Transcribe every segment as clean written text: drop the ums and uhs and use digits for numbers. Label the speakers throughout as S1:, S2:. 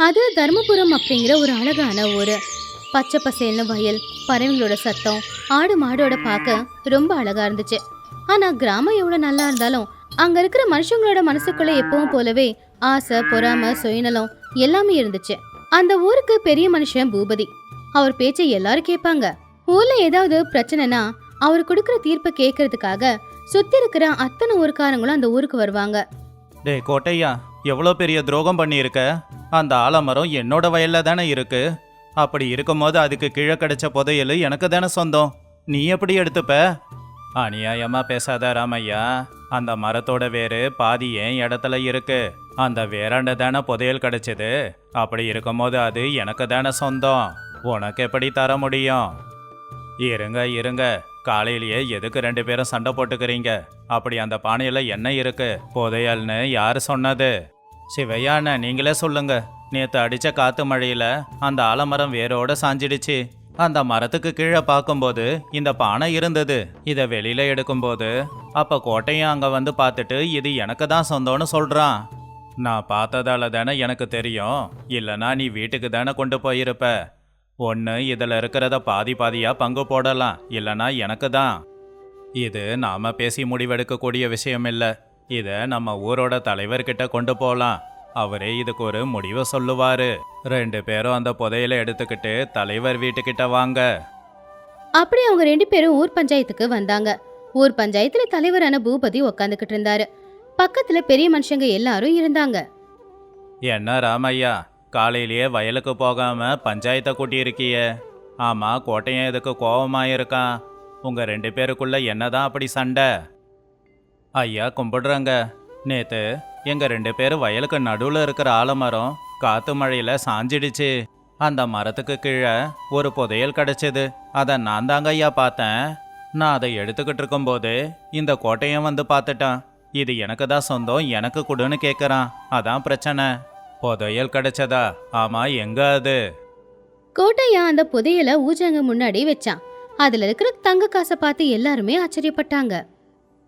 S1: அது தர்மபுரம் அப்படிங்கிற ஒரு அழகான ஊரு. பச்சை பசேல்னு வயல், பறவைங்களோட சத்தம், ஆடு மாடோட பார்க்க ரொம்ப அழகா இருந்துச்சு. ஆனா கிராமம் எவ்வளவு நல்லா இருந்தாலும் அங்க இருக்கிற மனுஷங்களோட மனசுக்குள்ள எப்பவும் போலவே ஆசை, பொறாம, சுயநலம் எல்லாமே இருந்துச்சு. அந்த ஊருக்கு பெரிய மனுஷன் பூபதி. அவர் பேச்சை எல்லாரும் கேட்பாங்க. ஊர்ல ஏதாவது பிரச்சனைனா அவர் கொடுக்கிற தீர்ப்பை கேட்கறதுக்காக சுத்தி இருக்கிற அத்தனை ஊருக்காரங்களும் அந்த ஊருக்கு வருவாங்க.
S2: டேய் கோட்டையா, எவ்வளோ பெரிய துரோகம் பண்ணியிருக்க. அந்த ஆலமரம் என்னோட வயல்ல தானே இருக்கு. அப்படி இருக்கும்போது அதுக்கு கீழே கிடைச்ச புதையல் எனக்கு தானே சொந்தம். நீ எப்படி எடுத்துப்ப? அநியாயமா பேசாத ராமையா. அந்த மரத்தோட வேறு பாதி என் இடத்துல இருக்கு. அந்த வேறாண்ட தானே புதையல் கிடைச்சது. அப்படி இருக்கும்போது அது எனக்கு தானே சொந்தம். உனக்கு எப்படி தர முடியும்? இருங்க இருங்க, காலையிலேயே எதுக்கு 2 பேரும் சண்டை போட்டுக்கிறீங்க? அப்படி அந்த பானையில என்ன இருக்கு? புதையல்னு யாரு சொன்னது? சிவையான நீங்களே சொல்லுங்க. நேத்து அடிச்ச காத்து மழையில அந்த ஆலமரம் வேரோட சாஞ்சிடுச்சு. அந்த மரத்துக்கு கீழே பார்க்கும்போது இந்த பானை இருந்தது. இதை வெளியில எடுக்கும்போது அப்ப கோட்டையும் அங்க வந்து பார்த்துட்டு இது எனக்கு தான் சொந்தம்னு சொல்றான். நான் பார்த்ததால தானே எனக்கு தெரியும். இல்லைனா நீ வீட்டுக்கு தானே கொண்டு போயிருப்ப. ஒன்று இதில் இருக்கிறத பாதி பாதியா பங்கு போடலாம், இல்லைனா எனக்கு தான். இது நாம பேசி முடிவெடுக்கக்கூடிய விஷயம் இல்லை. இதை நம்ம ஊரோட தலைவர்கிட்ட கொண்டு போகலாம். அவரே இதுக்கு ஒரு முடிவை சொல்லுவாரு. 2 பேரும் அந்த புதையலை எடுத்துக்கிட்டு தலைவர் வீட்டுக்கிட்ட வாங்க.
S1: அப்படி அவங்க 2 பேரும் ஊர் பஞ்சாயத்துக்கு வந்தாங்க. ஊர் பஞ்சாயத்துல தலைவரான பூபதி உக்காந்துக்கிட்டு இருந்தாரு. பக்கத்துல பெரிய மனுஷங்க எல்லாரும் இருந்தாங்க.
S2: என்ன ராமையா, காலையிலேயே வயலுக்கு போகாம பஞ்சாயத்தை கூட்டியிருக்கியே. ஆமா, கோட்டையன் இதுக்கு கோபமாயிருக்கான். உங்க 2 பேருக்குள்ள என்னதான் அப்படி சண்டை? ஐயா கும்பிடுறாங்க. நேத்து எங்க 2 பேரும் வயலுக்கு நடுவில் இருக்கிற ஆலமரம் காத்து மழையில சாஞ்சிடுச்சு. அந்த மரத்துக்கு கீழே ஒரு புதையல் கிடைச்சது. அதை நான் தாங்க ஐயா பார்த்தேன். நான் அதை எடுத்துக்கிட்டு இருக்கும்போது இந்த கோட்டையன் வந்து பார்த்துட்டான். இது எனக்கு தான் சொந்தம், எனக்கு கொடுன்னு கேட்குறான். அதான் பிரச்சனை. புதையல் கிடைச்சதா? ஆமா, எங்க அது?
S1: கோட்டையா அந்த புதையலை ஊஜாங்க முன்னாடி வச்சான். அதுல இருக்கிற தங்க காசை பார்த்து எல்லாருமே ஆச்சரியப்பட்டாங்க.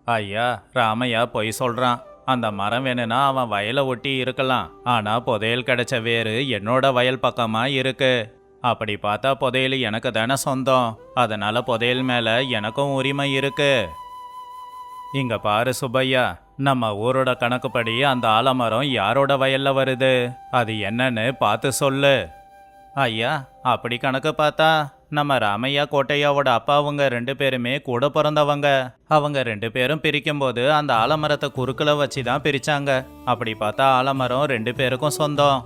S2: ஐயா, ராமையா பொய் சொல்றான். அந்த மரம் வேணும்னா அவன் வயலை ஒட்டி இருக்கலாம். ஆனா புதையல் கிடைச்ச வேறு என்னோட வயல் பக்கமா இருக்கு. அப்படி பார்த்தா புதையல் எனக்கு தானே சொந்தம். அதனால புதையல் மேல எனக்கும் உரிமை இருக்கு. இங்க பாரு சுப்பையா, நம்ம ஊரோட கணக்குப்படி அந்த ஆலமரம் யாரோட வயல்ல வருது? அது என்னன்னு பார்த்து சொல்லு. ஐயா, அப்படி கணக்கு பார்த்தா நம்ம ராமையா கோட்டையாவோட அப்பாவுங்க 2 பேருமே கூட பிறந்தவங்க. அவங்க 2 பேரும் பிரிக்கும்போது அந்த ஆலமரத்தை குறுக்கில் வச்சு தான் பிரிச்சாங்க. அப்படி பார்த்தா ஆலமரம் 2 பேருக்கும் சொந்தம்.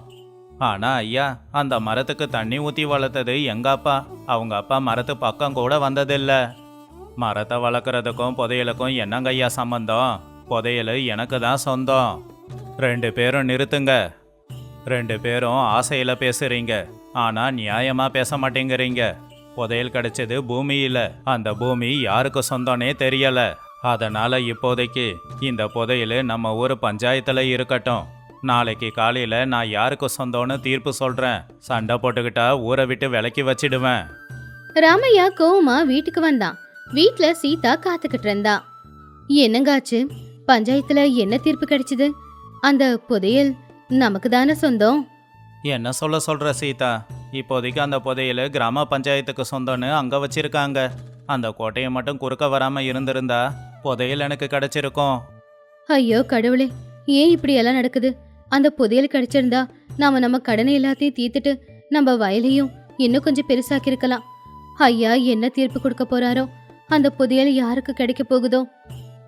S2: ஆனா ஐயா, அந்த மரத்துக்கு தண்ணி ஊற்றி வளர்த்தது எங்க அப்பா. அவங்க அப்பா மரத்து பக்கம் கூட வந்ததில்ல. மரத்தை வளர்க்குறதுக்கும் புதையலுக்கும் என்னங்க ஐயா சம்பந்தம்? புதையல் எனக்கு தான் சொந்தம். 2 பேரும் நிறுத்துங்க. 2 பேரும் ஆசையில பேசுறீங்க, ஆனா நியாயமா பேச மாட்டேங்கிறீங்க. புதையல் கிடைச்சது பூமியில. அந்த பூமி யாருக்கு சொந்தம்னே தெரியல. அதனால இப்போதைக்கு இந்த புதையல் நம்ம ஊர் பஞ்சாயத்துல இருக்கட்டும். நாளைக்கு காலையில நான் யாருக்கு சொந்தம்னு தீர்ப்பு சொல்றேன். சண்டை போட்டுக்கிட்டா ஊரை விட்டு விலக்கி வச்சிடுவேன்.
S1: ராமையா கோவமா வீட்டுக்கு வந்தான். வீட்ல சீதா காத்துக்கிட்டு இருந்தா. என்னங்காச்சு? பஞ்சாயத்துல என்ன தீர்ப்பு கிடைச்சது? அந்த புதையல் நமக்கு தானே சொந்தம்.
S2: என்ன சொல்ற சீதா? இப்போதைக்கு அந்த புதையல் கிராம பஞ்சாயத்துக்கு சொந்தம்னு அங்க வச்சிருக்காங்க. அந்த கோட்டையை மட்டும் குறுக்க வராம இருந்திருந்தா புதையல் எனக்கு கிடைச்சிருக்கும்.
S1: ஐயோ கடவுளே, ஏன் இப்படி எல்லாம் நடக்குது? அந்த புதையல் கிடைச்சிருந்தா நாம நம்ம கடனை எல்லாத்தையும் தீர்த்துட்டு நம்ம வயலையும் இன்னும் கொஞ்சம் பெருசாக்கி இருக்கலாம். ஐயா என்ன தீர்ப்பு கொடுக்க போறாரோ? அந்த புதையல் யாருக்கு கிடைக்க போகுதோ?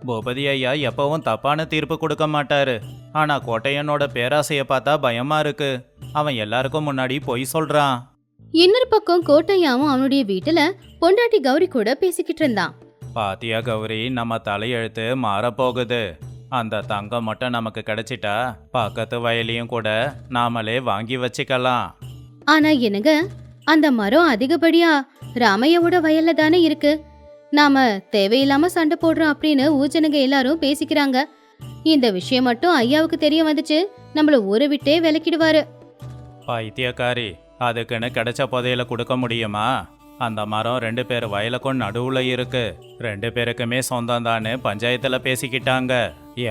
S2: பூபதி ஐயா எப்பவும் தப்பான தீர்ப்பு கொடுக்க மாட்டாரு. ஆனா கோட்டையனோட பேராசைய பார்த்தா பயமா இருக்கு. அவன் எல்லாருக்கும் முன்னாடி பொய் சொல்றான்.
S1: இன்னொரு பக்கம் கோட்டையாவும் அவனுடைய வீட்டுல பொண்டாட்டி கௌரி கூட பேசிக்கிட்டு இருந்தான்.
S2: பாத்தியா கௌரி, நம்ம தலையெழுத்து மாறப்போகுது. அந்த தங்கம் மட்டும் நமக்கு கிடைச்சிட்டா பக்கத்து வயலையும் கூட நாமளே வாங்கி வச்சுக்கலாம்.
S1: ஆனா என்னங்க, அந்த மரம் அதிகப்படியா ராமையாவோட வயல்ல தானே இருக்கு. நாம தேவையில்லாம சண்டை போடுறோம் அப்படின்னு ஊஜனங்க எல்லாரும் பேசிக்கிறாங்க. இந்த விஷயம் மட்டும் ஐயாவுக்கு தெரிய வந்துச்சு, நம்மள ஊரை விட்டே விலக்கிடுவாரு.
S2: பைத்தியக்காரி, அதுக்குன்னு கிடைச்ச புதையல கொடுக்க முடியுமா? அந்த மரம் 2 பேர் வயலுக்கும் நடுவுல இருக்கு. 2 பேருக்குமே சொந்தம் தானே பஞ்சாயத்துல பேசிக்கிட்டாங்க.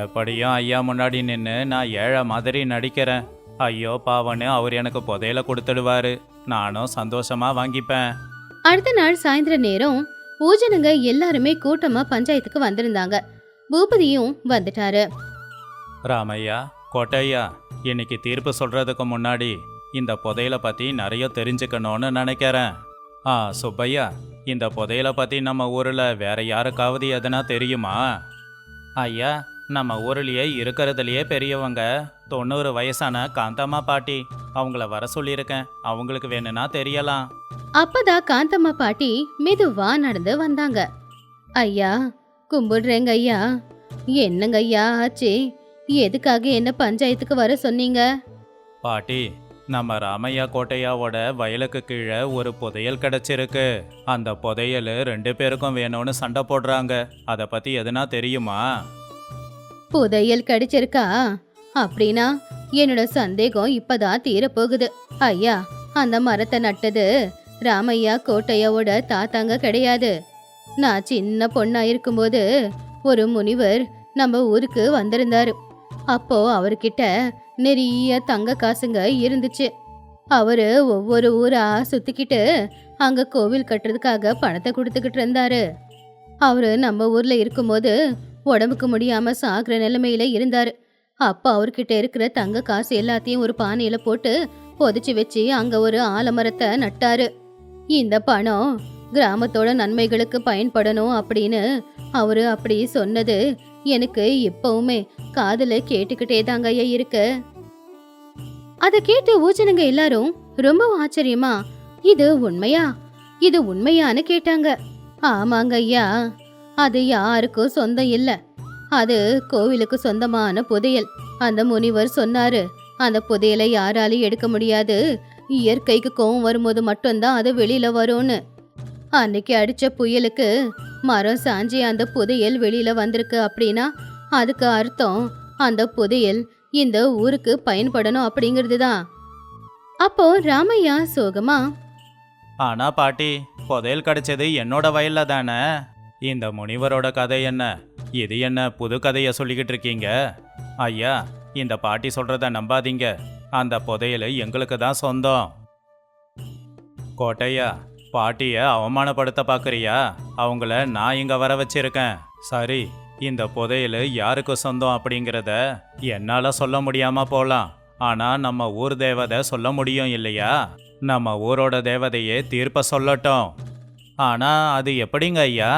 S2: எப்படியும் ஐயா முன்னாடி நின்று நான் ஏழை மாதிரி நடிக்கிறேன். ஐயோ பாவன்னு அவர் எனக்கு புதையல கொடுத்துடுவாரு. நானும் சந்தோஷமா வாங்கிப்பேன்.
S1: அடுத்த நாள் சாயந்தர நேரம் ஊஜனுங்க எல்லாருமே கூட்டமா பஞ்சாயத்துக்கு வந்திருந்தாங்க. பூபதியும் வந்துட்டாரு.
S2: ராமையா, கோட்டையா, இன்னைக்கு தீர்ப்பு சொல்றதுக்கு முன்னாடி இந்த புதையல பத்தி நிறைய தெரிஞ்சுக்கணும்னு நினைக்கிறேன். சுப்பையா, இந்த புதையல பத்தி நம்ம ஊர்ல வேற யாருக்காவது எதனா தெரியுமா? ஐயா, நம்ம ஊர்லயே இருக்கிறதுலயே பெரியவங்க 90 வயசான காந்தம்மா பாட்டி, அவங்கள வர சொல்லியிருக்கேன். அவங்களுக்கு வேணும்னா தெரியலாம்.
S1: அப்பதான் காந்தம்மா பாட்டி மெதுவா நடந்து வந்தாங்க. ஐயா, கும்பிடுறேங்க ஐயா. என்னங்க ஐயா ஆச்சு? எதுக்காக என்ன பஞ்சாயத்துக்கு வர சொன்னீங்க?
S2: பாட்டி, நம்ம ராமையா கோட்டையாவோட வயலுக்கு கீழே ஒரு புதையல் கிடைச்சிருக்கு. அந்த புதையல் 2 பேருக்கும் வேணும்னு சண்டை போடுறாங்க. அதை பத்தி எதுனா தெரியுமா?
S1: புதையல் கிடைச்சிருக்கா? அப்படின்னா என்னோட சந்தேகம் இப்பதான் தீரப்போகுது. ஐயா, அந்த மரத்தை நட்டது ராமையா கோட்டையாவோட தாத்தாங்க கிடையாது. நான் சின்ன பொண்ணா இருக்கும்போது ஒரு முனிவர் நம்ம ஊருக்கு வந்திருந்தாரு. அப்போ அவர்கிட்ட நிறைய தங்க காசுங்க இருந்துச்சு. அவரு ஒவ்வொரு ஊரா சுத்திக்கிட்டு அங்க கோவில் கட்டுறதுக்காக பணத்தை கொடுத்துக்கிட்டு இருந்தாரு. அவரு நம்ம ஊர்ல இருக்கும்போது உடம்புக்கு முடியாம சாகுற நிலைமையில இருந்தாரு. அப்ப அவர்கிட்ட இருக்கிற தங்க காசு எல்லாத்தையும் ஒரு பானையில போட்டு பொதிச்சு வச்சு அங்க ஒரு ஆலமரத்தை நட்டாரு. இந்த பணம் கிராமத்தோட நன்மைகளுக்கு பயன்படணும் அப்படின்னு அவரு அப்படி சொன்னது எனக்கு இப்பவுமே காதுல கேட்டுக்கிட்டே தாங்க ஐயா இருக்கு. அதை கேட்டு ஊஜனுங்க எல்லாரும் ரொம்ப ஆச்சரியமா, இது உண்மையா, இது உண்மையான்னு கேட்டாங்க. ஆமாங்க ஐயா, அது யாருக்கும் சொந்தம் இல்ல. அது கோவிலுக்கு சொந்தமான புதையல். அந்த முனிவர் சொன்னாரு, அந்த புதையலை யாராலையும் எடுக்க முடியாது. இயற்கைக்கு கோவம் வரும்போது மட்டும்தான் அது வெளியில வரும்னு. அன்னைக்கு அடிச்ச புயலுக்கு மரம் சாஞ்சி அந்த புதையல் வெளியில வந்திருக்கு அப்படின்னா அதுக்கு அர்த்தம் அந்த புதையல் இந்த ஊருக்கு பயன்படணும் அப்படிங்கிறது தான். அப்போ ராமையா சோகமா,
S2: ஆனா பாட்டி, புதையல் கிடைச்சது என்னோட வயல்ல தானே. இந்த முனிவரோட கதை என்ன? இது என்ன புது கதையை சொல்லிக்கிட்டு இருக்கீங்க? ஐயா, இந்த பாட்டி சொல்றத நம்பாதீங்க. அந்த புதையல் எங்களுக்கு தான் சொந்தம். கோட்டையா, பாட்டிய அவமானப்படுத்த பார்க்கறியா? அவங்கள நான் இங்க வர வச்சிருக்கேன். சரி, இந்த புதையல் யாருக்கு சொந்தம் அப்படிங்கிறத என்னால சொல்ல முடியாம போலாம். ஆனா நம்ம ஊர் தேவதை சொல்ல முடியும் இல்லையா? நம்ம ஊரோட தேவதையே தீர்ப்ப சொல்லட்டும். ஆனா அது எப்படிங்க ஐயா?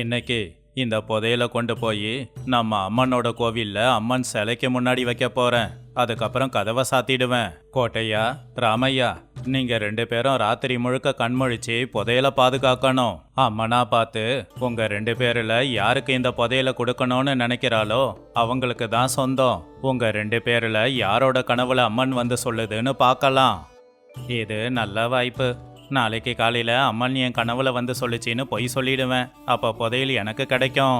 S2: இன்னைக்கு இந்த புதையல கொண்டு போய் நம்ம அம்மனோட கோவில்ல அம்மன் சிலைக்கு முன்னாடி வைக்க போறேன். அதுக்கப்புறம் கதவை சாத்திடுவேன். கோட்டையா, ராமையா, நீங்க 2 பேரும் ராத்திரி முழுக்க கண்முழிச்சு புதையல பாதுகாக்கணும். அம்மனா பார்த்து உங்க 2 பேர்ல யாருக்கு இந்த புதையல கொடுக்கணும்னு நினைக்கிறாளோ அவங்களுக்கு தான் சொந்தம். உங்க 2 பேர்ல யாரோட கனவுல அம்மன் வந்து சொல்லுதுன்னு பார்க்கலாம். இது நல்ல வாய்ப்பு. நாளைக்கு காலையில அம்மன் என் கனவுல வந்து சொல்லிச்சின்னு பொய் சொல்லிடுவேன். அப்ப புதையல் எனக்கு கிடைக்கும்.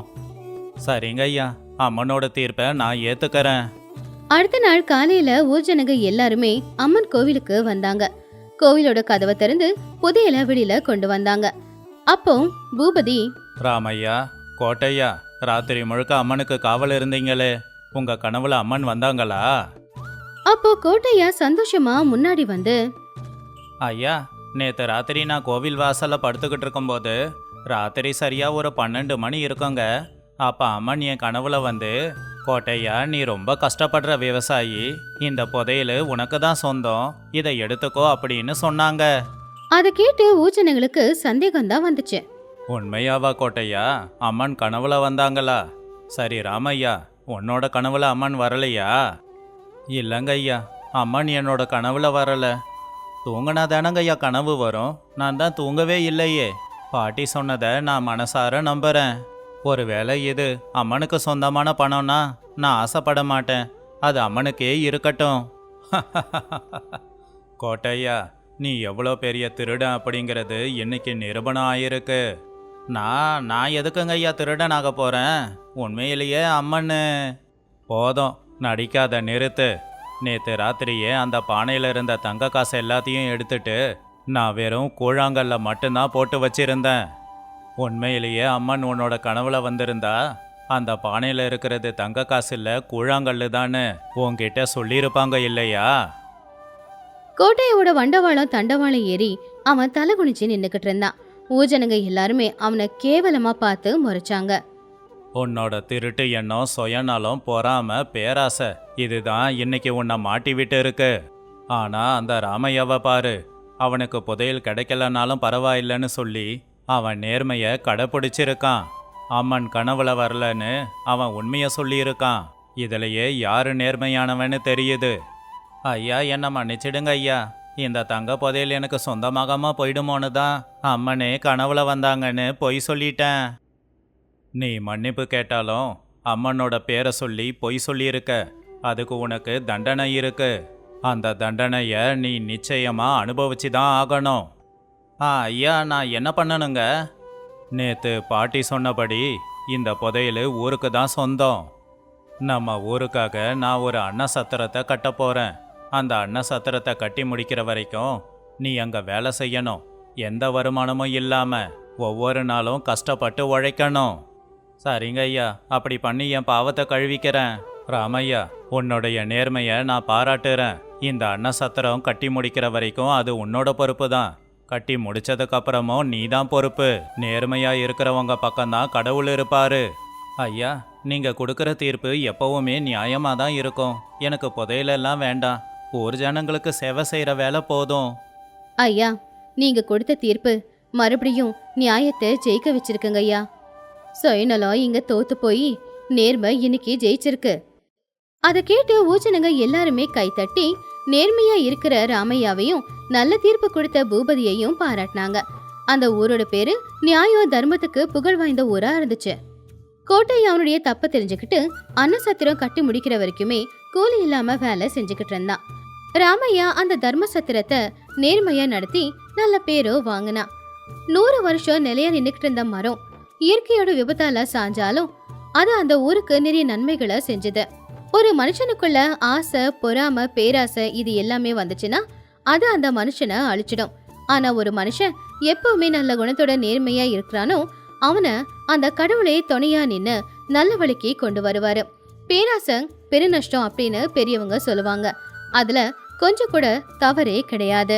S2: சரிங்க ஐயா, அம்மனோட தீர்ப்பை நான் ஏத்துக்கறேன்.
S1: அடுத்த நாள் காலையில ஊர்ஜனங்க எல்லாருமே அம்மன் கோவிலுக்கு வந்தாங்க. கோவிலோட கதவை திறந்து புதையல வெளியில கொண்டு வந்தாங்க. அப்போ பூபதி,
S2: ராமையா, கோட்டையா, ராத்திரி முழுக்க அம்மனுக்கு காவல் இருந்தீங்களே, உங்க கனவுல அம்மன் வந்தாங்களா?
S1: அப்போ கோட்டையா சந்தோஷமா முன்னாடி வந்து,
S2: ஐயா, நேற்று ராத்திரி நான் கோவில் வாசல்ல படுத்துக்கிட்டு இருக்கும்போது ராத்திரி சரியா ஒரு 12 மணி இருக்குங்க. அப்ப அம்மன் என் கனவுல வந்து, கோட்டையா, நீ ரொம்ப கஷ்டப்படுற விவசாயி, இந்த புதையல் உனக்கு தான் சொந்தம், இதை எடுத்துக்கோ அப்படின்னு சொன்னாங்க.
S1: அதை கேட்டு ஊஜனங்களுக்கு சந்தேகம் தான் வந்துச்சு.
S2: உண்மையாவா கோட்டையா? அம்மன் கனவுல வந்தாங்களா? சரி ராமையா, உன்னோட கனவுல அம்மன் வரலையா? இல்லைங்க ஐயா, அம்மன் என்னோட கனவுல வரல. தூங்கினா தானங்க ஐயா கனவு வரும். நான் தான் தூங்கவே இல்லையே. பாட்டி சொன்னதை நான் மனசார நம்புறேன். ஒருவேளை இது அம்மனுக்கு சொந்தமான பணம்னா நான் ஆசைப்பட மாட்டேன். அது அம்மனுக்கே இருக்கட்டும். கோட்டையா, நீ எவ்வளோ பெரிய திருடன் அப்படிங்கிறது இன்னைக்கு நிரூபணம் ஆயிருக்கு. நான் எதுக்குங்க ஐயா திருடன் ஆக போறேன்? உண்மையிலேயே அம்மன்னு. போதும், நடிக்காத நிறுத்து. நேற்று ராத்திரியே அந்த பானையில் இருந்த தங்க காசை எல்லாத்தையும் எடுத்துட்டு நான் வெறும் கூழாங்கல்ல மட்டும்தான் போட்டு வச்சிருந்தேன். உண்மையிலேயே அம்மன் உன்னோட கனவுல வந்திருந்தா அந்த பானையில இருக்கிறது தங்க காசு இல்ல கூழாங்கல்லு தானே உன்கிட்ட சொல்லியிருப்பாங்க இல்லையா?
S1: கோட்டையோட வண்டவாளம் தண்டவாளம் ஏறி அவன் தலை குனிச்சு நின்னுக்கிட்டு இருந்தான். ஊஜனங்க எல்லாருமே அவனை கேவலமா பார்த்து முறைச்சாங்க.
S2: உன்னோட திருட்டு எண்ணம், சுயநலம், பொறாம, பேராசை இதுதான் இன்னைக்கு உன்னை மாட்டி விட்டு இருக்கு. ஆனா அந்த ராமையாவை பாரு, அவனுக்கு புதையல் கிடைக்கலனாலும் பரவாயில்லைன்னு சொல்லி அவன் நேர்மைய கடைப்பிடிச்சிருக்கான். அம்மன் கனவுல வரலன்னு அவன் உண்மைய சொல்லியிருக்கான். இதுலயே யாரு நேர்மையானவன்னு தெரியுது. ஐயா, என்னை மன்னிச்சிடுங்க ஐயா. இந்த தங்க புதையல் எனக்கு சொந்தமாகாம போயிடுமோன்னு தான் அம்மனே கனவுல வந்தாங்கன்னு பொய் சொல்லிட்டேன். நீ மன்னிப்பு கேட்டாலும் அம்மனோட பேரை சொல்லி பொய் சொல்லியிருக்க. அதுக்கு உனக்கு தண்டனை இருக்கு. அந்த தண்டனைய நீ நிச்சயமா அனுபவிச்சு தான் ஆகணும். ஐயா, நான் என்ன பண்ணணுங்க? நேத்து பாட்டி சொன்னபடி இந்த புதையல் ஊருக்கு தான் சொந்தம். நம்ம ஊருக்காக நான் ஒரு அன்னசத்திரத்தை கட்ட போறேன். அந்த அன்னசத்திரத்தை கட்டி முடிக்கிற வரைக்கும் நீ அங்க வேலை செய்யணும். எந்த வருமானமும் இல்லாம ஒவ்வொரு நாளும் கஷ்டப்பட்டு உழைக்கணும். சரிங்க ஐயா, அப்படி பண்ணி என் பாவத்தை கழுவிக்கிறேன். ராமையா, உன்னுடைய நேர்மையை நான் பாராட்டுறேன். இந்த அன்னசத்திரம் கட்டி முடிக்கிற வரைக்கும் அது உன்னோட பொறுப்பு தான். கட்டி முடிச்சதுக்கு அப்புறமும் நீ தான் பொறுப்பு. நேர்மையா இருக்கிறவங்க பக்கம்தான் கடவுள் இருப்பாரு. ஐயா, நீங்க கொடுக்குற தீர்ப்பு எப்பவுமே நியாயமா தான் இருக்கும். எனக்கு புதையலெல்லாம் வேண்டாம். ஊர் ஜனங்களுக்கு சேவை செய்யற வேலை போதும்.
S1: ஐயா, நீங்க கொடுத்த தீர்ப்பு மறுபடியும் நியாயத்தை ஜெயிக்க வச்சிருக்குங்க ஐயா. சுயநலம் இங்க தோத்து போய் நேர்மை இன்னைக்கு ஜெயிச்சிருக்கு. அதை கேட்டு ஊஜனங்க எல்லாருமே கைத்தட்டி நேர்மையா இருக்கிற ராமையாவையும் நல்ல தீர்ப்பு கொடுத்த பூபதியையும் பாராட்டினாங்க. அந்த ஊரோட பேரு நியாயம் தர்மத்துக்கு புகழ் வாய்ந்த ஊரா இருந்துச்சு. கோட்டை அவனுடைய தப்ப தெரிஞ்சுக்கிட்டு அன்னசத்திரம் கட்டி முடிக்கிற வரைக்குமே கூலி இல்லாம வேலை செஞ்சுக்கிட்டு இருந்தான். ராமையா அந்த தர்ம சத்திரத்தை நேர்மையா நடத்தி நல்ல பேரோ வாங்கினான். 100 வருஷம் நிலையா நின்னுக்கிட்டு இருந்த மரம் இயற்கையோட விபத்தால சாஞ்சாலும் அது அந்த ஊருக்கு நிறைய நன்மைகளை செஞ்சது. ஒரு மனுஷனுக்குள்ள ஆசை, பொறாம, பேராசை இது எல்லாமே வந்துச்சுன்னா அது அந்த மனுஷனை அழிச்சிடும். ஆனா ஒரு மனுஷன் எப்பவுமே நல்ல குணத்தோட நேர்மையா இருக்கிறானோ அவனை அந்த கடவுளே துணையா நின்னு நல்ல வழிக்கு கொண்டு வருவாரு. பேராசை பெருநஷ்டம் அப்படின்னு பெரியவங்க சொல்லுவாங்க. அதுல கொஞ்சம் கூட தவறே கிடையாது.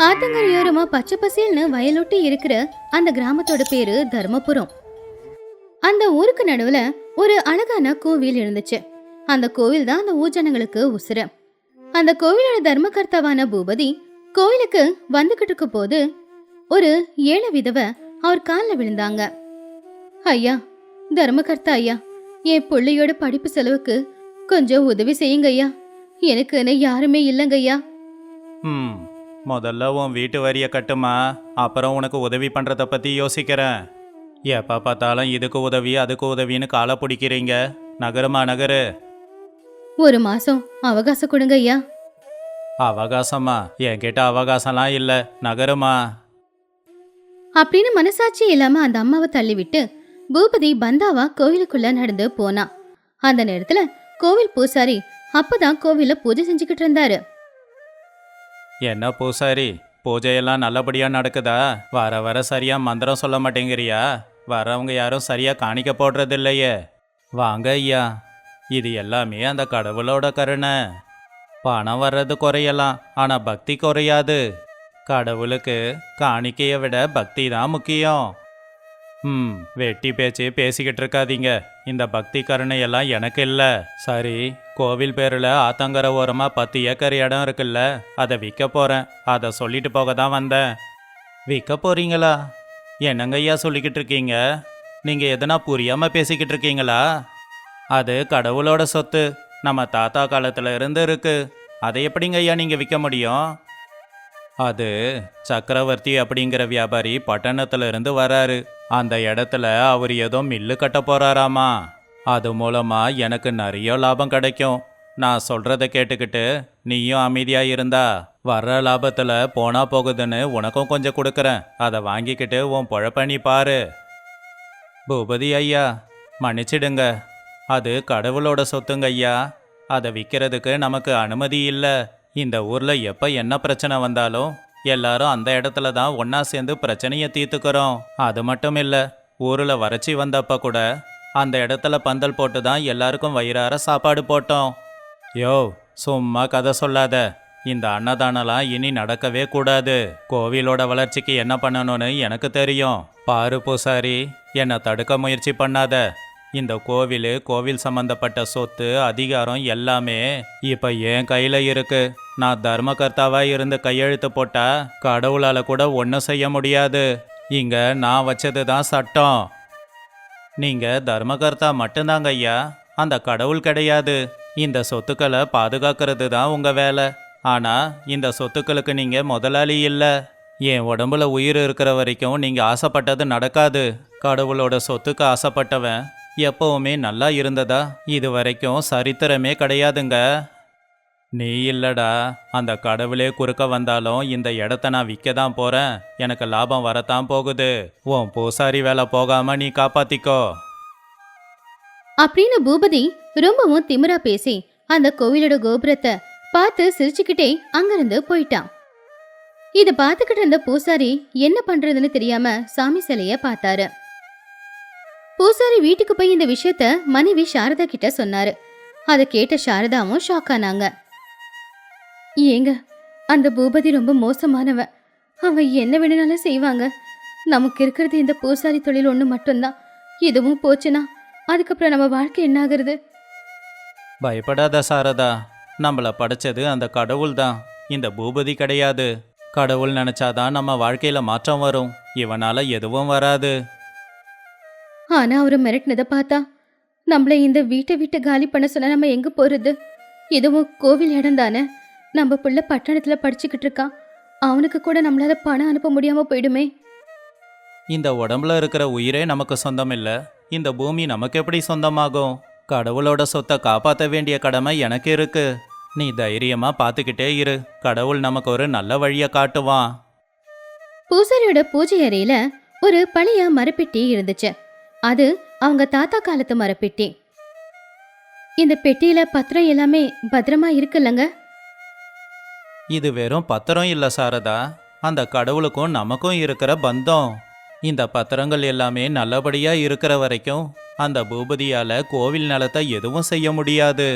S1: ஆத்தங்கரையோரமா பச்சை பசேல்னு வயலொட்டி இருக்கிற அந்த கிராமத்தோட பேரு தர்மபுரம். அந்த ஊருக்கு நடுவுல ஒரு அழகான கோவில் இருந்துச்சு. அந்த கோவில் தான் அந்த ஊஜனங்களுக்கு உசுர. அந்த கோவிலோட தர்மகர்த்தாவான பூபதி கோவிலுக்கு வந்துகிட்டு இருக்கும் போது ஒரு ஏழை விதவை அவர் காலில் விழுந்தாங்க. ஐயா, தர்மகர்த்தா ஐயா, என் பிள்ளையோட படிப்பு செலவுக்கு கொஞ்சம் உதவி செய்யுங்க ஐயா. எனக்குன்னு யாருமே இல்லைங்க ஐயா.
S2: முதல்ல உன் வீட்டு வரிய கட்டுமா, அப்புறம் உனக்கு உதவி பண்றத பத்தி யோசிக்கிறேன். எப்ப பார்த்தாலும் இதுக்கு உதவி அதுக்கு உதவின்னு காலை பிடிக்கிறீங்க. நகருமா நகரு.
S1: 1 மாசம் அவகாசம் கொடுங்க ஐயா.
S2: அவகாசமா? என்கிட்ட அவகாசம்லாம் இல்ல, நகருமா
S1: அப்படின்னு மனசாட்சி இல்லாம அந்த அம்மாவை தள்ளிவிட்டு பூபதி பந்தாவா கோவிலுக்குள்ள நடந்து போனான். அந்த நேரத்துல கோவில் பூசாரி அப்பதான் கோவில பூஜை செஞ்சுக்கிட்டு இருந்தாரு.
S2: என்ன பூசாரி, பூஜையெல்லாம் நல்லபடியா நடக்குதா? வர வர சரியா மந்திரம் சொல்ல மாட்டேங்கிறியா? வரவங்க யாரும் சரியா காணிக்க போடுறது இல்லையே. வாங்க ஐயா, இது எல்லாமே அந்த கடவுளோட கருணை. பணம் வர்றது குறையலாம், ஆனா பக்தி குறையாது. கடவுளுக்கு காணிக்கையை விட பக்தி தான் முக்கியம். வெட்டி பேச்சு பேசிக்கிட்டு இருக்காதீங்க. இந்த பக்தி கருணையெல்லாம் எனக்கு இல்லை. சரி, கோவில் பேரில் ஆத்தங்கரை ஓரமாக 10 ஏக்கர் இடம் இருக்குல்ல, அதை விற்க போகிறேன். அதை சொல்லிட்டு போக தான் வந்தேன். விற்க போறீங்களா? என்னங்க ஐயா சொல்லிக்கிட்டு இருக்கீங்க? நீங்கள் எதனா புரியாமல் பேசிக்கிட்டு இருக்கீங்களா? அது கடவுளோட சொத்து, நம்ம தாத்தா காலத்தில் இருந்து இருக்கு. அதை எப்படிங்க ஐயா நீங்கள் விற்க முடியும்? அது சக்கரவர்த்தி அப்படிங்கிற வியாபாரி பட்டணத்துல இருந்து வராரு. அந்த இடத்துல அவர் ஏதோ மில்லு கட்ட போறாராமா. அது மூலமா எனக்கு நிறைய லாபம் கிடைக்கும். நான் சொல்றத கேட்டுக்கிட்டு நீயும் அமைதியா இருந்தா வர்ற லாபத்துல போனா போகுதுன்னு உனக்கும் கொஞ்சம் கொடுக்கறேன். அதை வாங்கிக்கிட்டு உன் பொழப்ப நீ பாரு. பூபதி ஐயா, மன்னிச்சிடுங்க. அது கடவுளோட சொத்துங்க ஐயா. அதை விற்கிறதுக்கு நமக்கு அனுமதி இல்லை. இந்த ஊர்ல எப்ப என்ன பிரச்சனை வந்தாலும் எல்லாரும் அந்த இடத்துல தான் ஒன்னா சேர்ந்து பிரச்சனையை தீர்த்துக்கிறோம். அது மட்டும் இல்ல, ஊர்ல வறட்சி வந்தப்ப கூட அந்த இடத்துல பந்தல் போட்டு தான் எல்லாருக்கும் வயிறார சாப்பாடு போட்டோம். யோ, சும்மா கதை சொல்லாத. இந்த அன்னதானம்லாம் இனி நடக்கவே கூடாது. கோவிலோட வளர்ச்சிக்கு என்ன பண்ணணும்னு எனக்கு தெரியும். பாரு பூசாரி, என்னை தடுக்க முயற்சி பண்ணாத. இந்த கோவில் சம்பந்தப்பட்ட சொத்து அதிகாரம் எல்லாமே இப்ப என் கையில இருக்கு. நான் தர்மகர்த்தாவா இருந்து கையெழுத்து போட்டா கடவுளால கூட ஒன்றும் செய்ய முடியாது. இங்க நான் வச்சது தான் சட்டம். நீங்க தர்மகர்த்தா மட்டும்தாங்க ஐயா, அந்த கடவுள் கிடையாது. இந்த சொத்துக்களை பாதுகாக்கிறது தான் உங்க வேலை. ஆனா இந்த சொத்துக்களுக்கு நீங்க முதலாளி இல்ல. என் உடம்புல உயிர் இருக்கிற வரைக்கும் நீங்க ஆசைப்பட்டது நடக்காது. கடவுளோட சொத்துக்கு ஆசைப்பட்டவன் எப்பவுமே நல்லா இருந்ததா இது வரைக்கும் சரித்திரமே கிடையாதுங்க. நீ இல்லடா, அந்த கடவுளே குறுக்க வந்தாலும் இந்த இடத்த நான் விற்க தான் போறேன். எனக்கு லாபம் வரத்தான் போகுது. உன் பூசாரி வேலை போகாம நீ காப்பாத்திக்கோ.
S1: அப்படின்னு பூபதி ரொம்பவும் திமிரா பேசி அந்த கோவிலோட கோபுரத்தை பார்த்து சிரிச்சுக்கிட்டே அங்கிருந்து போயிட்டான். இத பார்த்துக்கிட்டு இருந்த பூசாரி என்ன பண்றதுன்னு தெரியாம சாமி சிலைய பார்த்தாரு. பூசாரி வீட்டுக்கு போய் இந்த விஷயத்த மனைவி சாரதா கிட்ட சொன்னாரு. அதை கேட்ட சாரதாவும் ஷாக் ஆனாங்க. ஏங்க, அந்த பூபதி ரொம்ப மோசமானவன். அவன் என்ன வேணும்னாலும் செய்வாங்க. நமக்கு இருக்கிறது இந்த பூசாரி தொழில் ஒண்ணு மட்டும்தான். இதுவும் போச்சுன்னா அதுக்கப்புறம் நம்ம வாழ்க்கை என்ன ஆகுறது?
S2: பயப்படாத சாரதா, நம்மள படைச்சது அந்த கடவுள் தான், இந்த பூபதி கிடையாது. கடவுள் நினைச்சாதான் நம்ம வாழ்க்கையில மாற்றம் வரும். இவனால எதுவும் வராது.
S1: ஆனா அவரு மிரட்டினதை பார்த்தா நம்மள இந்த வீட்டை விட்டு காலி பண்ண சொன்னா நம்ம எங்க போறது? இதுவும் கோவில் இடம் தானே. நம்ம பிள்ளை பட்டணத்துல படிச்சுக்கிட்டு இருக்கான். அவனுக்கு கூட நம்மளால பணம் அனுப்ப முடியாம போயிடுமே.
S2: இந்த உடம்புல இருக்கிற உயிரே நமக்கு சொந்தம் இல்ல. இந்த பூமி நமக்கு எப்படி சொந்தமாகும்? கடவுளோட சொத்தை காப்பாற்ற வேண்டிய கடமை எனக்கு இருக்கு. நீ தைரியமா பார்த்துக்கிட்டே இரு. கடவுள் நமக்கு ஒரு நல்ல வழியை காட்டுவான்.
S1: பூசாரியோட பூஜை அறையில ஒரு பழைய மரப்பெட்டி இருந்துச்சு. அது அவங்க தாத்தா காலத்து மரப்பெட்டி. இந்த பெட்டியில பத்திரம் எல்லாமே பத்திரமா இருக்குல்லங்க?
S2: இது வெறும் பத்திரம் இல்ல சாரதா, அந்த கடவுளுக்கும் நமக்கும் இருக்கிற பந்தம். இந்த பத்திரங்கள் எல்லாமே நல்லபடியா இருக்கிற வரைக்கும் அந்த பூபதியால கோவில் நிலத்தை எதுவும் செய்ய முடியாது.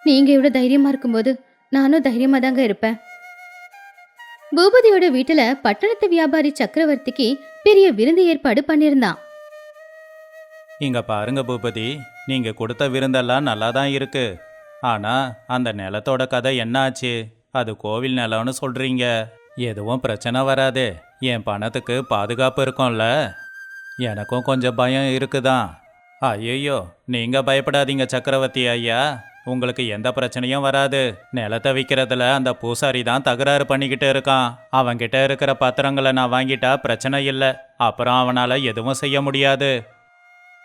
S1: நீங்க இவ்வளவு தைரியமா இருக்கும்போது நானும் தைரியமா தாங்க இருப்பேன். பூபதியோட வீட்டுல பட்டணத்து வியாபாரி சக்கரவர்த்திக்கு பெரிய விருந்து ஏற்பாடு பண்ணிருந்தான்.
S2: இங்க பாருங்க பூபதி, நீங்க கொடுத்த விருந்தெல்லாம் நல்லா தான் இருக்கு. ஆனா அந்த நிலத்தோட கதை என்ன ஆச்சு? அது கோவில் நிலம்னு சொல்றீங்க. எதுவும் பிரச்சனை வராதே? என் பணத்துக்கு பாதுகாப்பு இருக்கும்ல? எனக்கும் கொஞ்சம் பயம் இருக்குதான். ஐயோ, நீங்க பயப்படாதீங்க சக்கரவர்த்தி ஐயா, உங்களுக்கு எந்த பிரச்சனையும் வராது. நிலத்தை விற்கிறதுல அந்த பூசாரி தான் தகராறு பண்ணிக்கிட்டு இருக்கான். அவன்கிட்ட இருக்கிற பத்திரங்களை நான் வாங்கிட்டா பிரச்சனை இல்லை. அப்புறம் அவனால எதுவும் செய்ய முடியாது.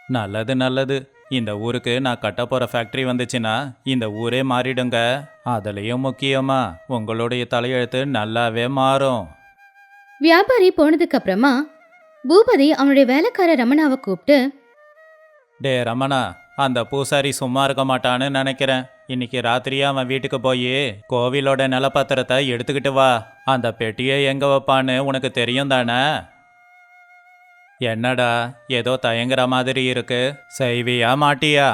S2: நல்லது நல்லது. இந்த ஊருக்கு நான் கட்ட போற ஃபேக்டரி வந்துச்சுன்னா இந்த ஊரே மாறிடுங்க. அதுலயும் முக்கியமா உங்களுடைய தலையெழுத்து நல்லாவே மாறும்.
S1: வியாபாரி போனதுக்கு அப்புறமா பூபதி அவனுடைய வேலைக்கார ரமணாவை கூப்பிட்டு,
S2: டே ரமணா, அந்த பூசாரி சும்மா இருக்க மாட்டான்னு நினைக்கிறேன். இன்னைக்கு ராத்திரியே அவன் வீட்டுக்கு போய் கோவிலோட நிலப்பத்திரத்தை எடுத்துக்கிட்டு வா. அந்த பெட்டியை எங்க வைப்பான்னு உனக்கு தெரியும் தானே? என்னடா ஏதோ தயங்குற மாதிரி இருக்கு, செய்வியா மாட்டியா?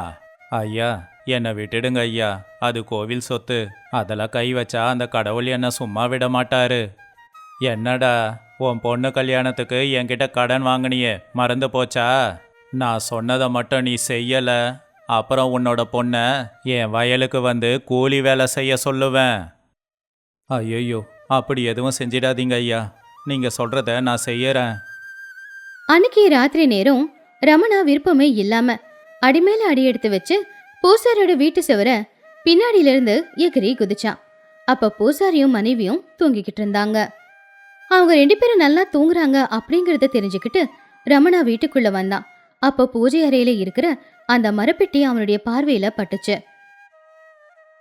S2: ஐயா, என்னை விட்டுடுங்க ஐயா, அது கோவில் சொத்து. அதெல்லாம் கை வச்சா அந்த கடவுள் என்ன சும்மா விட மாட்டாரு. என்னடா, உன் பொண்ணு கல்யாணத்துக்கு என்கிட்ட கடன் வாங்கினியே, மறந்து போச்சா? நான் சொன்னதை மட்டும் நீ செய்யல, அப்புறம் உன்னோட பொண்ணை என் வயலுக்கு வந்து கூலி வேலை செய்ய சொல்லுவேன். ஐயோ, அப்படி எதுவும் செஞ்சிடாதீங்க ஐயா, நீங்க சொல்றத நான் செய்யறேன்.
S1: அன்னைக்கு ராத்திரி நேரம் ரமணா விருப்பமே இல்லாம அடிமேல அடி எடுத்து வச்சு பூசாரியோட வீட்டு சுவரை பின்னாடியில இருந்து எகிரி குதிச்சான். அப்ப பூசாரியும் மனைவியும் தூங்கிக்கிட்டு இருந்தாங்க. அவங்க 2 பேரும் நல்லா தூங்குறாங்க அப்படிங்கறத தெரிஞ்சுக்கிட்டு ரமணா வீட்டுக்குள்ள வந்தான். அப்ப பூஜை அறையில இருக்கிற அந்த மரப்பெட்டி அவனுடைய பார்வையில பட்டுச்சு.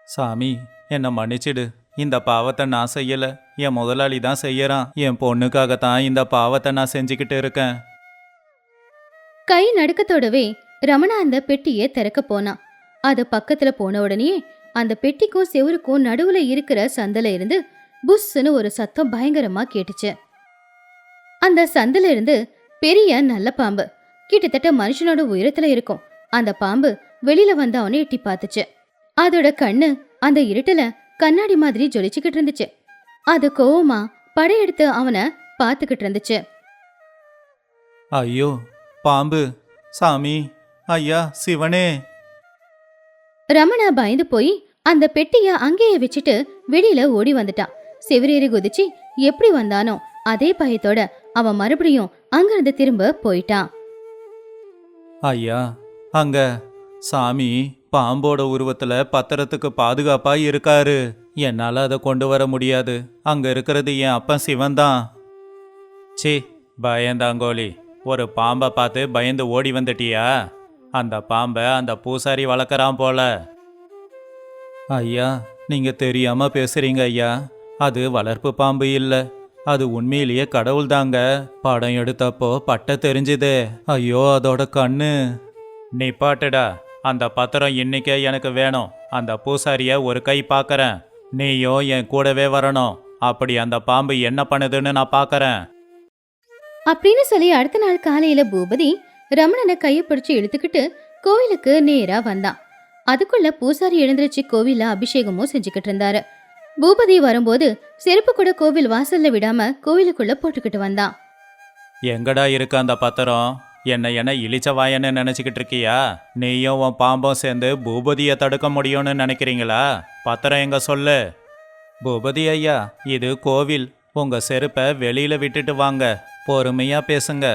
S2: சாமி, என்னை மன்னிச்சிடு. இந்த பாவத்தை நான் செய்யல, என் முதலாளி தான் செய்யறான். என் பொண்ணுக்காகத்தான் இந்த பாவத்தை நான் செஞ்சுக்கிட்டு இருக்கேன்.
S1: கை நடுக்கத்தோடவே ரமணா அந்த பெட்டியை திறக்க போனான். அது பக்கத்துல போன உடனே அந்த பெட்டிக்கும் செவருக்கும் நடுவுல இருக்கிற சந்தில இருந்து புஷ்ன்னு ஒரு சத்தம் பயங்கரமா கேட்டுச்சு. அந்த சந்தில இருந்து பெரிய நல்ல பாம்பு. கிட்டத்தட்ட மனுஷனோட உயரத்துல இருக்கும். அந்த பாம்பு வெளியில வந்து அவனை எட்டி பார்த்துச்சு. அதோட கண்ணு அந்த இருட்டுல கண்ணாடி மாதிரி ஜொலிச்சுக்கிட்டு இருந்துச்சு. அது கோவமா படையெடுத்து அவனை பார்த்துக்கிட்டு இருந்துச்சு.
S2: ஐயோ பாம்பு, சாமி, ஐயா சிவனே!
S1: ரமணா பயந்து போய் அந்த பெட்டிய அங்கேயே வச்சுட்டு வெளியில ஓடி வந்துட்டான். செவிரேறி குதிச்சு எப்படி வந்தானோ அதே பயத்தோட அவன் மறுபடியும் அங்கிருந்து திரும்ப போயிட்டான்.
S2: ஐயா, அங்க சாமி பாம்போட உருவத்துல பத்திரத்துக்கு பாதுகாப்பா இருக்காரு. என்னால அதை கொண்டு வர முடியாது. அங்க இருக்கிறது என் அப்பன் சிவன்தான். சி, பயந்தாங்கோலி! ஒரு பாம்பை பார்த்து பயந்து ஓடி வந்துட்டியா? அந்த பாம்பை அந்த பூசாரி வளர்க்குறான் போல. ஐயா, நீங்க தெரியாம பேசுறீங்க ஐயா. அது வளர்ப்பு பாம்பு இல்ல, அது உண்மையிலேயே கடவுள் தாங்க. படம் எடுத்தப்போ பட்டை தெரிஞ்சுதே. ஐயோ அதோட கண்ணு! நிப்பாட்டுடா, அந்த பத்திரம் இன்னைக்கே எனக்கு வேணும். அந்த பூசாரிய ஒரு கை பார்க்கறேன். நீயும் என் கூடவே வரணும். அப்படி அந்த பாம்பு என்ன பண்ணுதுன்னு நான் பார்க்கறேன்.
S1: அப்படின்னு சொல்லி அடுத்த நாள் காலையில பூபதி ரமணனை கையை பிடிச்சு இழுத்துக்கிட்டு கோவிலுக்கு நேரா வந்தான். அதுக்குள்ள பூசாரி எழுந்திருச்சு கோவில்ல அபிஷேகமும் செஞ்சுக்கிட்டு இருந்தாரு. பூபதி வரும்போது செருப்பு கூட கோவில் வாசல்ல விடாம கோவிலுக்குள்ள போட்டுக்கிட்டு வந்தான்.
S2: எங்கடா இருக்கு அந்த பத்திரம்? என்ன இழிச்ச வாயன்னு நினைச்சுக்கிட்டு இருக்கியா? நீயும் உன் பாம்பும் சேர்ந்து பூபதியை தடுக்க முடியும்னு நினைக்கிறீங்களா? பத்திரம் எங்க சொல்லு. பூபதி ஐயா, இது கோவில். உங்க செருப்பை வெளியில விட்டுட்டு வாங்க. பொறுமையா பேசுங்க.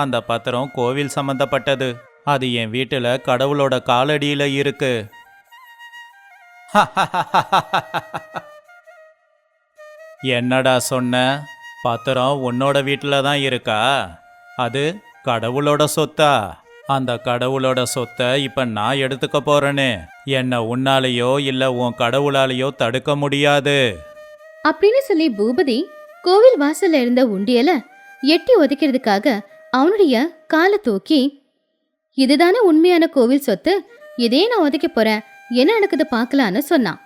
S2: அந்த பத்திரம் கோவில் சம்பந்தப்பட்டது. அது என் வீட்டுல கடவுளோட காலடியில இருக்கு. என்னடா சொன்ன? பத்திரம் உன்னோட வீட்டுல தான் இருக்கா? அது கடவுளோட சொத்தா? அந்த கடவுளோட சொத்தை இப்ப நான் எடுத்துக்க போறேனே. என்ன உன்னாலேயோ இல்ல உன் கடவுளாலேயோ தடுக்க முடியாது.
S1: அப்படின்னு சொல்லி பூபதி கோவில் வாசல்ல இருந்த உண்டியல எட்டி ஒதுக்கிறதுக்காக அவனுடைய காலை தூக்கி, இதுதானே உண்மையான கோவில் சொத்து, இதே நான் ஒதுக்க போறேன், என்ன நடக்குது பார்க்கலான்னு சொன்னான்.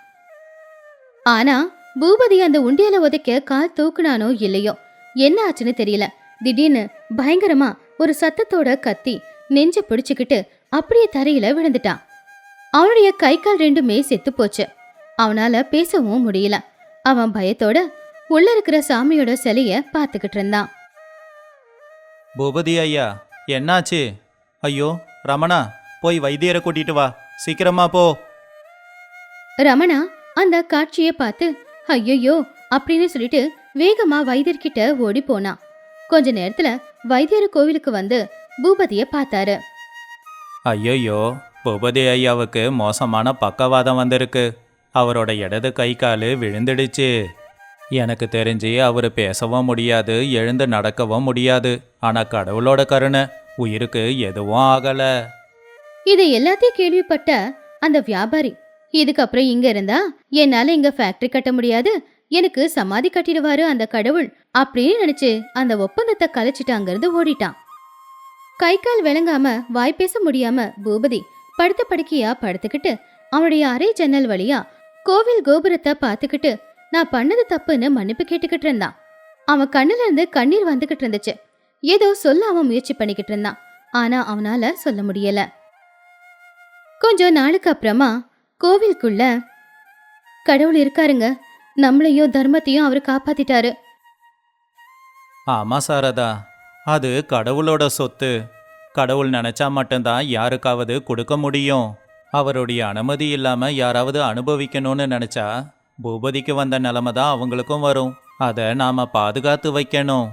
S1: ஆனா பூபதி அந்த உண்டியல உதைக்க கால் தூக்குனானோ இல்லையோ, என்ன ஆச்சுன்னு தெரியல. திடீர்னு பயங்கரமா ஒரு சத்தத்தோட கத்தி நெஞ்ச பிடிச்சுக்கிட்டு அப்படியே தரையில விழுந்துட்டான். அவனுடைய கை கால் ரெண்டுமே செத்து போச்சு. அவனால பேசவும் முடியல. அவன் பயத்தோட உள்ள இருக்கிற சாமியோட சிலைய பார்த்துக்கிட்டு இருந்தான்.
S2: பூபதி ஐயா, என்னாச்சு? ஐயோ ரமணா, போய் வைத்தியரை கூட்டிட்டு வா, சீக்கிரமா போ.
S1: ரமணா அந்த காட்சியை பார்த்து ஐயோ அப்படின்னு சொல்லிட்டு வேகமா வைத்தியர்கிட்ட ஓடி போனான். கொஞ்ச நேரத்துல வைத்தியர் கோவிலுக்கு வந்து பூபதிய பார்த்தாரு.
S2: ஐயோ, பூபதி ஐயாவுக்கு மோசமான பக்கவாதம் வந்திருக்கு. அவரோட இடது கை காலு விழுந்துடுச்சு. எனக்கு தெரிஞ்சு அவர் பேசவும் முடியாது, எழுந்து நடக்கவும் முடியாது. ஆனா கடவுளோட கருணை, உயிருக்கு எதுவும் ஆகல.
S1: இதை எல்லாத்தையும் கேள்விப்பட்ட அந்த வியாபாரி, இதுக்கப்புறம் இங்க இருந்தா என்னால இங்க ஃபேக்டரி கட்ட முடியாது, எனக்கு சமாதி கட்டிடுவாரு அந்த கடவுள் அப்படின்னு நினைச்சு அந்த ஒப்பந்தத்தை கலைச்சிட்டு அங்கிருந்து ஓடிட்டான். கை கால் விளங்காம வாய் பேச முடியாம பூபதி படுத்த படுக்கையா படுத்துக்கிட்டு அவனுடைய அறை ஜன்னல் வழியா கோவில் கோபுரத்தை பார்த்துக்கிட்டு நான் பண்ணது தப்புன்னு மன்னிப்பு கேட்டுக்கிட்டு இருந்தான். அவன் கண்ணுல இருந்து கண்ணீர் வந்துகிட்டு இருந்துச்சு. ஏதோ சொல்ல அவன் முயற்சி பண்ணிக்கிட்டு இருந்தான். ஆனா அவனால சொல்ல முடியல. கொஞ்சம் நாளுக்கு அப்புறமா கோவிலுக்குள்ள கடவுள் இருக்காருங்க, நம்மளையும் தர்மத்தையும் அவரு காப்பாத்திட்டாரு.
S2: ஆமா சாரதா, அது கடவுளோட சொத்து. கடவுள் நினைச்சா மட்டும்தான் யாருக்காவது கொடுக்க முடியும். அவருடைய அனுமதி இல்லாம யாராவது அனுபவிக்கணும்னு நினைச்சா பூபதிக்கு வந்த நிலைமை தான் அவங்களுக்கும் வரும். அதை நாம பாதுகாத்து வைக்கணும்.